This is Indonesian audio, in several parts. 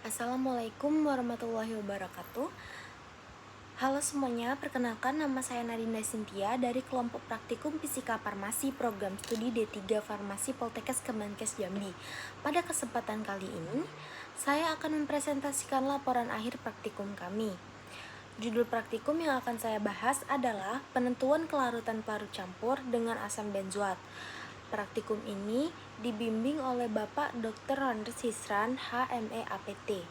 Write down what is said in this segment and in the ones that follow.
Assalamualaikum warahmatullahi wabarakatuh. Halo semuanya, perkenalkan nama saya Nadinda Cynthia dari kelompok praktikum Fisika Farmasi Program Studi D3 Farmasi Poltekkes Kemenkes Jambi. Pada kesempatan kali ini, saya akan mempresentasikan laporan akhir praktikum kami. Judul praktikum yang akan saya bahas adalah penentuan kelarutan pelarut campur dengan asam benzoat. Praktikum ini dibimbing oleh Bapak Dr. Randers Hisran, HME APT.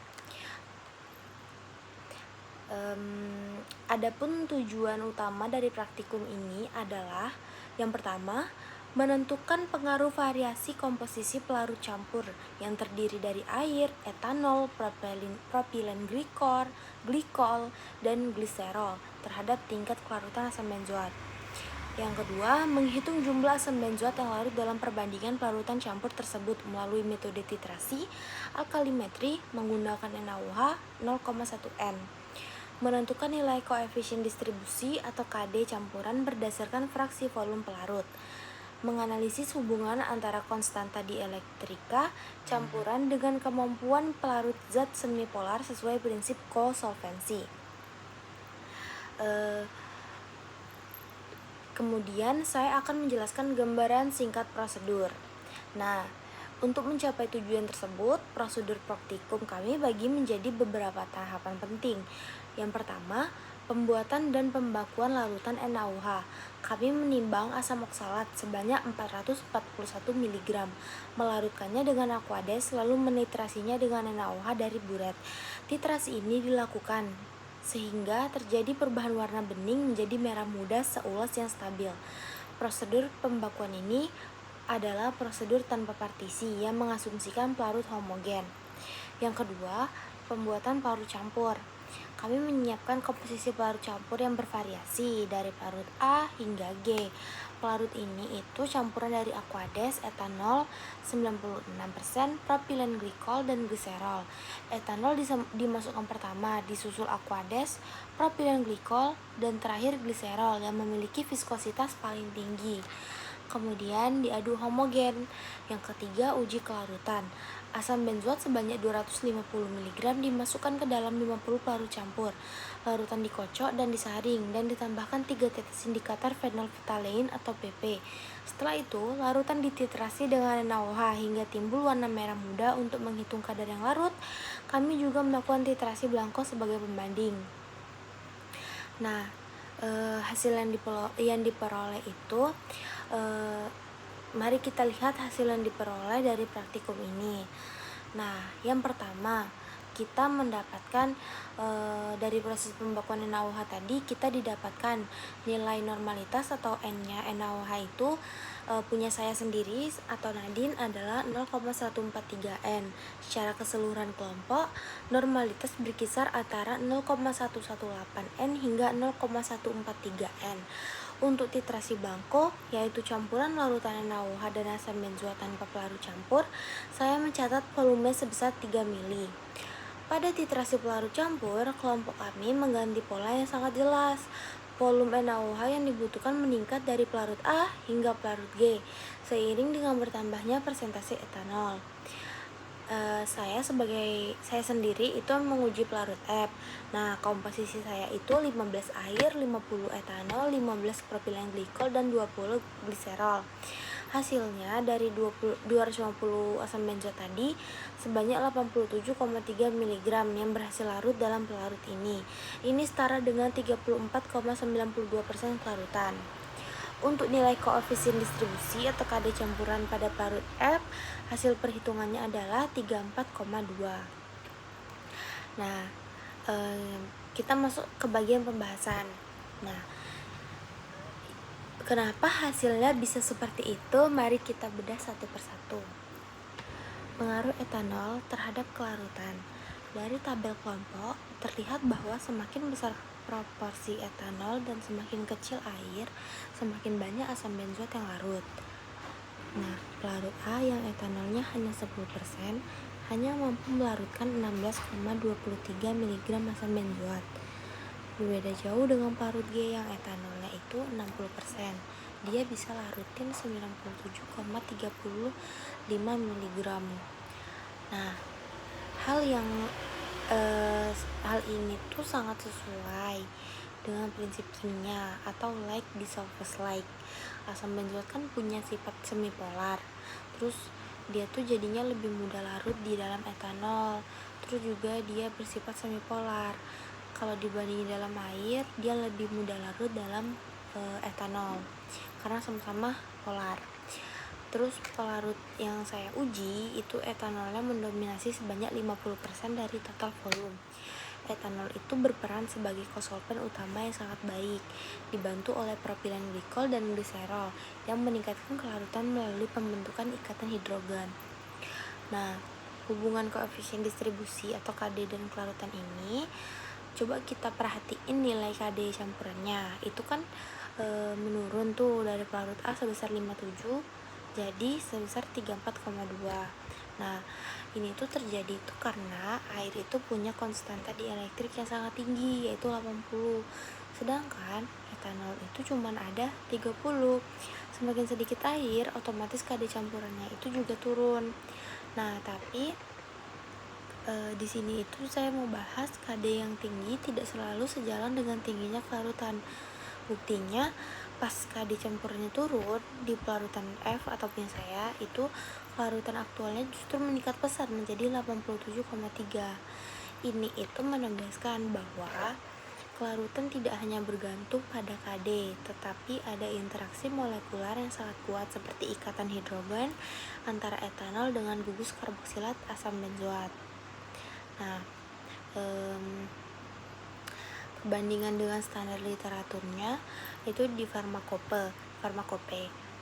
Adapun tujuan utama dari praktikum ini adalah yang pertama, menentukan pengaruh variasi komposisi pelarut campur yang terdiri dari air, etanol, propilen glikol, dan gliserol terhadap tingkat kelarutan asam benzoat. Yang kedua, menghitung jumlah asam benzoat yang larut dalam perbandingan pelarutan campur tersebut melalui metode titrasi alkalimetri menggunakan NaOH 0,1 N. Menentukan nilai koefisien distribusi atau KD campuran berdasarkan fraksi volume pelarut. Menganalisis hubungan antara konstanta dielektrika campuran dengan kemampuan pelarut zat semipolar sesuai prinsip kosolvensi. Kemudian saya akan menjelaskan gambaran singkat prosedur. Nah, untuk mencapai tujuan tersebut, prosedur praktikum kami bagi menjadi beberapa tahapan penting. Yang pertama, pembuatan dan pembakuan larutan NaOH. Kami menimbang asam oksalat sebanyak 441 mg, melarutkannya dengan Aquades lalu menitrasinya dengan NaOH dari buret. Titrasi ini dilakukan sehingga terjadi perubahan warna bening menjadi merah muda seulas yang stabil. Prosedur pembakuan ini adalah prosedur tanpa partisi yang mengasumsikan pelarut homogen. Yang kedua, pembuatan pelarut campur. Kami menyiapkan komposisi pelarut campur yang bervariasi dari pelarut A hingga G. Pelarut ini itu campuran dari Aquades, etanol 96%, propilen glikol, dan gliserol. Etanol dimasukkan pertama, disusul Aquades, propilen glikol, dan terakhir gliserol yang memiliki viskositas paling tinggi. Kemudian diadu homogen. Yang ketiga, uji kelarutan. Asam benzoat sebanyak 250 mg dimasukkan ke dalam 50 pelarut campur. Larutan dikocok dan disaring dan ditambahkan 3 tetes indikator fenolftalein atau PP. Setelah itu, larutan dititrasi dengan NaOH hingga timbul warna merah muda. Untuk menghitung kadar yang larut, kami juga melakukan titrasi blanko sebagai pembanding. Nah, hasil yang diperoleh itu mari kita lihat hasil yang diperoleh dari praktikum ini. Nah, yang pertama, kita mendapatkan dari proses pembakuan NaOH tadi, kita didapatkan nilai normalitas atau N-nya NaOH itu punya saya sendiri atau Nadine adalah 0,143 N. Secara keseluruhan kelompok, normalitas berkisar antara 0,118 N hingga 0,143 N. Untuk titrasi blanko, yaitu campuran larutan NaOH dan asam benzoat tanpa pelarut campur, saya mencatat volume sebesar 3 mili. Pada titrasi pelarut campur, kelompok kami mengganti pola yang sangat jelas. Volume NaOH yang dibutuhkan meningkat dari pelarut A hingga pelarut G, seiring dengan bertambahnya persentase etanol. Saya sendiri itu menguji pelarut F. Nah, komposisi saya itu 15 air, 50 etanol, 15 propilen glikol, dan 20 gliserol. Hasilnya dari 250 asam benzoat tadi sebanyak 87,3 mg yang berhasil larut dalam pelarut ini. Ini setara dengan 34,92% kelarutan. Untuk nilai koefisien distribusi atau KD campuran pada pelarut F, hasil perhitungannya adalah 34,2. Nah, kita masuk ke bagian pembahasan. Nah, kenapa hasilnya bisa seperti itu? Mari kita bedah satu persatu. Pengaruh etanol terhadap kelarutan. Dari tabel kelompok, terlihat bahwa semakin besar proporsi etanol dan semakin kecil air, semakin banyak asam benzoat yang larut. Nah, pelarut A yang etanolnya hanya 10% hanya mampu melarutkan 16,23 mg asam benzoat. Berbeda jauh dengan pelarut G yang etanolnya itu 60%. Dia bisa larutin 97,35 mg. Nah, hal yang Hal ini tuh sangat sesuai dengan prinsip kimia atau like dissolves like. Asam benzoat kan punya sifat semipolar, terus dia tuh jadinya lebih mudah larut di dalam etanol, terus juga dia bersifat semipolar. Kalau dibandingin dalam air, dia lebih mudah larut dalam etanol karena sama-sama polar. Terus pelarut yang saya uji itu etanolnya mendominasi sebanyak 50% dari total volume. Etanol itu berperan sebagai kosolven utama yang sangat baik, dibantu oleh propilen glikol dan gliserol yang meningkatkan kelarutan melalui pembentukan ikatan hidrogen. Nah, hubungan koefisien distribusi atau KD dan kelarutan ini, coba kita perhatiin nilai KD campurannya. Itu kan menurun tuh dari pelarut A sebesar 57 jadi sebesar 34,2. Nah, ini tuh terjadi itu karena air itu punya konstanta dielektrik yang sangat tinggi, yaitu 80. Sedangkan etanol itu cuma ada 30. Semakin sedikit air, otomatis KD campurannya itu juga turun. Nah, tapi di sini itu saya mau bahas KD yang tinggi tidak selalu sejalan dengan tingginya kelarutan. Buktinya pas KD campurnya turun di pelarutan F atau punya saya itu kelarutan aktualnya justru meningkat pesat menjadi 87,3. Ini itu menegaskan bahwa kelarutan tidak hanya bergantung pada KD, tetapi ada interaksi molekular yang sangat kuat seperti ikatan hidrogen antara etanol dengan gugus karboksilat asam benzoat. Nah, perbandingan dengan standar literaturnya itu di Farmakope.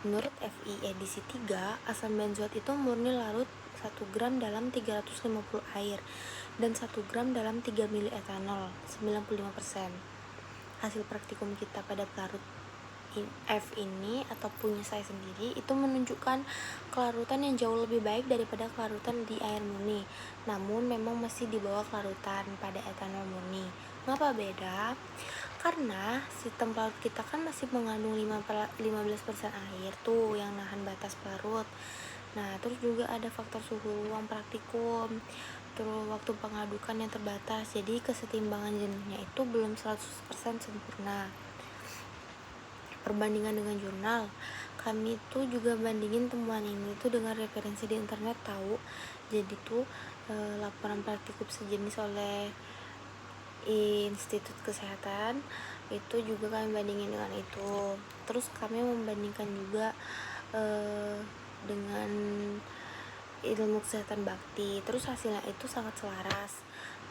Menurut FI edisi 3, asam benzoat itu murni larut 1 gram dalam 350 air dan 1 gram dalam 3 mili etanol, 95%. Hasil praktikum kita pada pelarut F ini atau punya saya sendiri itu menunjukkan kelarutan yang jauh lebih baik daripada kelarutan di air murni, namun memang masih di bawah kelarutan pada etanol murni. Ngapa beda? Karena sistem pelarut kita kan masih mengandung 15% air tuh yang nahan batas pelarut. Nah, terus juga ada faktor suhu ruang praktikum, terus waktu pengadukan yang terbatas, jadi kesetimbangan jenisnya itu belum 100% sempurna. Perbandingan dengan jurnal, kami tuh juga bandingin temuan ini tuh dengan referensi di internet tahu. Jadi tuh laporan praktikum sejenis oleh Institut Kesehatan itu juga kami bandingin dengan itu. Terus kami membandingkan juga dengan ilmu kesehatan bakti. Terus hasilnya itu sangat selaras.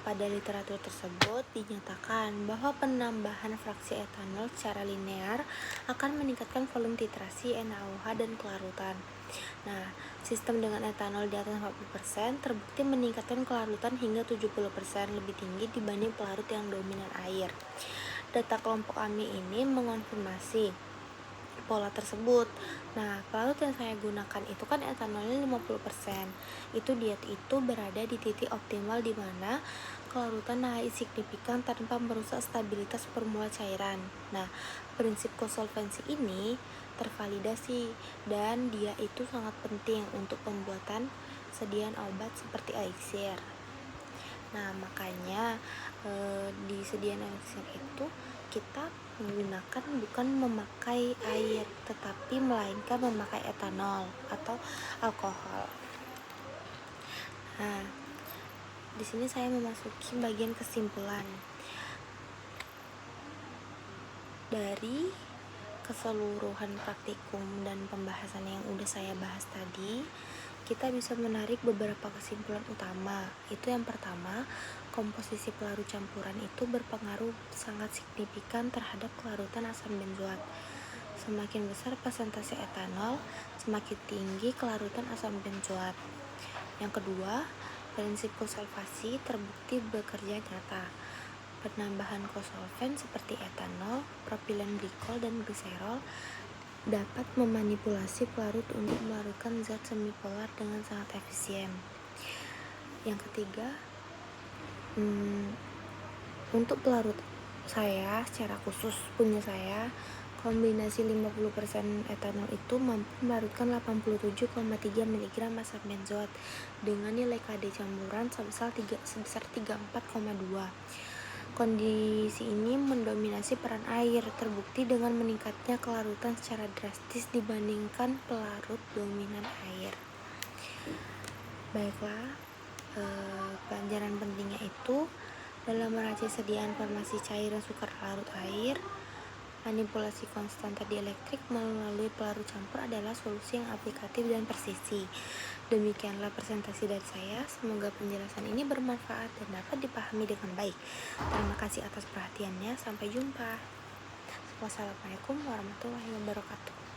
Pada literatur tersebut dinyatakan bahwa penambahan fraksi etanol secara linear akan meningkatkan volume titrasi NaOH dan kelarutan. Nah, sistem dengan etanol di atas 40% terbukti meningkatkan kelarutan hingga 70% lebih tinggi dibanding pelarut yang dominan air. Data kelompok kami ini mengonfirmasi pola tersebut. Nah, pelarut yang saya gunakan itu kan etanolnya 50%. Dia itu berada di titik optimal di mana kelarutan naik signifikan tanpa merusak stabilitas formula cairan. Nah, prinsip konsolvensi ini tervalidasi dan dia itu sangat penting untuk pembuatan sediaan obat seperti elixir. Nah, makanya di sediaan elixir itu kita menggunakan bukan memakai air, tetapi melainkan memakai etanol atau alkohol. Nah, di sini saya memasuki bagian kesimpulan. Dari keseluruhan praktikum dan pembahasan yang udah saya bahas tadi, kita bisa menarik beberapa kesimpulan utama. Itu yang pertama, komposisi pelarut campuran itu berpengaruh sangat signifikan terhadap kelarutan asam benzoat. Semakin besar persentase etanol, semakin tinggi kelarutan asam benzoat. Yang kedua, prinsip konservasi terbukti bekerja nyata. Penambahan kosolven seperti etanol, propilen glikol, dan gliserol dapat memanipulasi pelarut untuk melarutkan zat semipolar dengan sangat efisien. Yang ketiga, untuk pelarut saya secara khusus punya saya, Kombinasi 50% etanol itu mampu melarutkan 87,3 mg asam benzoat dengan nilai KD campuran sebesar 34,2. Kondisi ini mendominasi peran air, terbukti dengan meningkatnya kelarutan secara drastis dibandingkan pelarut dominan air. Baiklah, pelajaran pentingnya itu dalam meracik sediaan formasi cairan sukar larut air, manipulasi konstanta dielektrik melalui pelarut campur adalah solusi yang aplikatif dan presisi. Demikianlah presentasi dari saya. Semoga penjelasan ini bermanfaat dan dapat dipahami dengan baik. Terima kasih atas perhatiannya. Sampai jumpa. Wassalamualaikum warahmatullahi wabarakatuh.